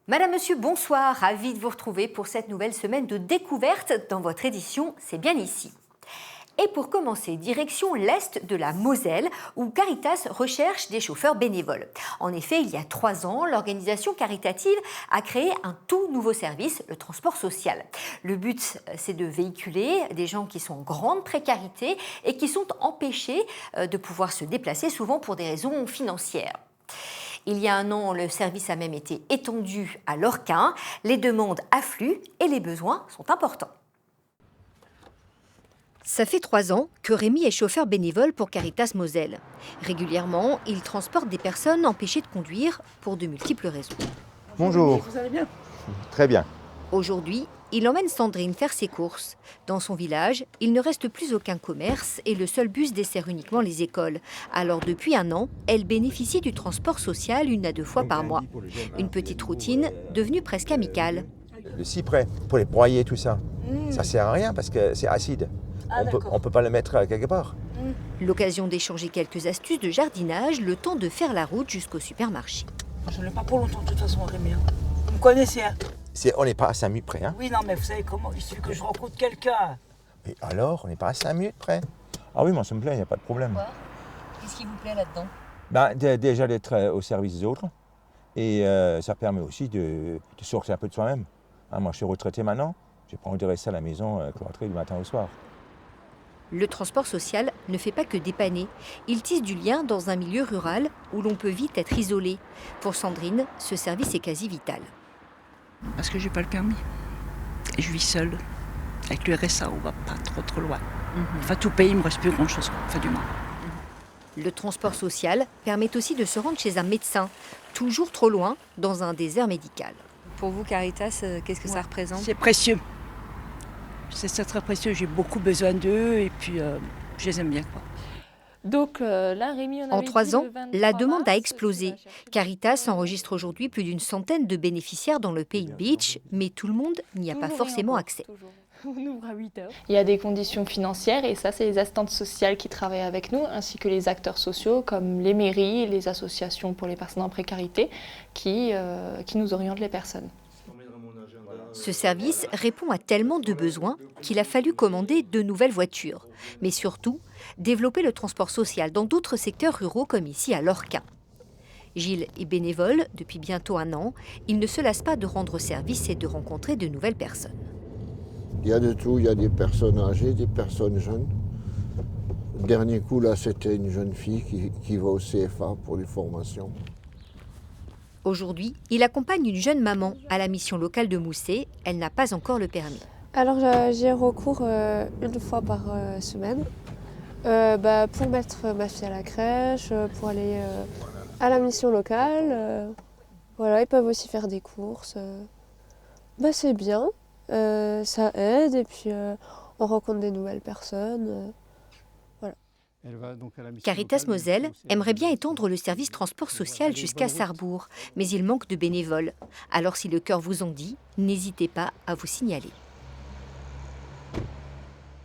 Madame, Monsieur, bonsoir, ravi de vous retrouver pour cette nouvelle semaine de découverte dans votre édition C'est bien ici. Et pour commencer, direction l'est de la Moselle, où Caritas recherche des chauffeurs bénévoles. En effet, il y a 3 ans, l'organisation caritative a créé un tout nouveau service, le transport social. Le but, c'est de véhiculer des gens qui sont en grande précarité et qui sont empêchés de pouvoir se déplacer, souvent pour des raisons financières. Il y a 1 an, le service a même été étendu à Lorquin. Les demandes affluent et les besoins sont importants. Ça fait 3 ans que Rémi est chauffeur bénévole pour Caritas Moselle. Régulièrement, il transporte des personnes empêchées de conduire pour de multiples raisons. Bonjour. Vous allez bien? Très bien. Aujourd'hui, il emmène Sandrine faire ses courses. Dans son village, il ne reste plus aucun commerce et le seul bus dessert uniquement les écoles. Alors depuis 1 an, elle bénéficie du transport social 1 à 2 fois par mois. Une petite routine devenue presque amicale. Le cyprès, pour les broyer, tout ça, ça sert à rien parce que c'est acide. On peut pas le mettre quelque part. L'occasion d'échanger quelques astuces de jardinage, le temps de faire la route jusqu'au supermarché. Je ne l'ai pas pour longtemps de toute façon, Rémi. Vous me connaissez, hein? On n'est pas à 5 minutes près. Hein. Oui, non, mais vous savez comment il suffit que je rencontre quelqu'un. Et alors, on n'est pas à 5 minutes près. Ah oui, moi ça me plaît, il n'y a pas de problème. Qu'est-ce qui vous plaît là-dedans? Déjà d'être au service des autres. Et ça permet aussi de sortir un peu de soi-même. Hein, moi je suis retraité maintenant, j'ai pas envie de rester à la maison cloîtré du matin au soir. Le transport social ne fait pas que dépanner. Il tisse du lien dans un milieu rural où l'on peut vite être isolé. Pour Sandrine, ce service est quasi vital. Parce que j'ai pas le permis. Et je vis seule. Avec le RSA, on va pas trop loin. Enfin, tout pays, il me reste plus grand-chose. Enfin, du moins. Le transport social permet aussi de se rendre chez un médecin, toujours trop loin, dans un désert médical. Pour vous, Caritas, qu'est-ce que ça représente? C'est précieux. C'est très précieux. J'ai beaucoup besoin d'eux et puis je les aime bien, quoi. Donc, là, Rémi, on En avait 3 dit ans, le 23 la demande a mars, explosé. c'est la Caritas enregistre aujourd'hui plus d'une centaine de bénéficiaires dans le pays de Beach, mais tout le monde n'y a pas Toujours forcément rien, accès. toujours. On ouvre à 8 heures. Il y a des conditions financières et ça, c'est les assistantes sociales qui travaillent avec nous, ainsi que les acteurs sociaux comme les mairies, les associations pour les personnes en précarité qui nous orientent les personnes. Ce service répond à tellement de besoins qu'il a fallu commander de nouvelles voitures, mais surtout développer le transport social dans d'autres secteurs ruraux comme ici à Lorquin. Gilles est bénévole depuis bientôt 1 an. Il ne se lasse pas de rendre service et de rencontrer de nouvelles personnes. Il y a de tout, il y a des personnes âgées, des personnes jeunes. Le dernier coup, là, c'était une jeune fille qui va au CFA pour des formations. Aujourd'hui, il accompagne une jeune maman à la mission locale de Moussé. Elle n'a pas encore le permis. Alors j'ai recours 1 fois par semaine pour mettre ma fille à la crèche, pour aller à la mission locale. Voilà, ils peuvent aussi faire des courses. C'est bien, ça aide et puis on rencontre des nouvelles personnes. Caritas Moselle aimerait bien étendre le service transport social jusqu'à Sarrebourg, mais il manque de bénévoles. Alors si le cœur vous en dit, n'hésitez pas à vous signaler.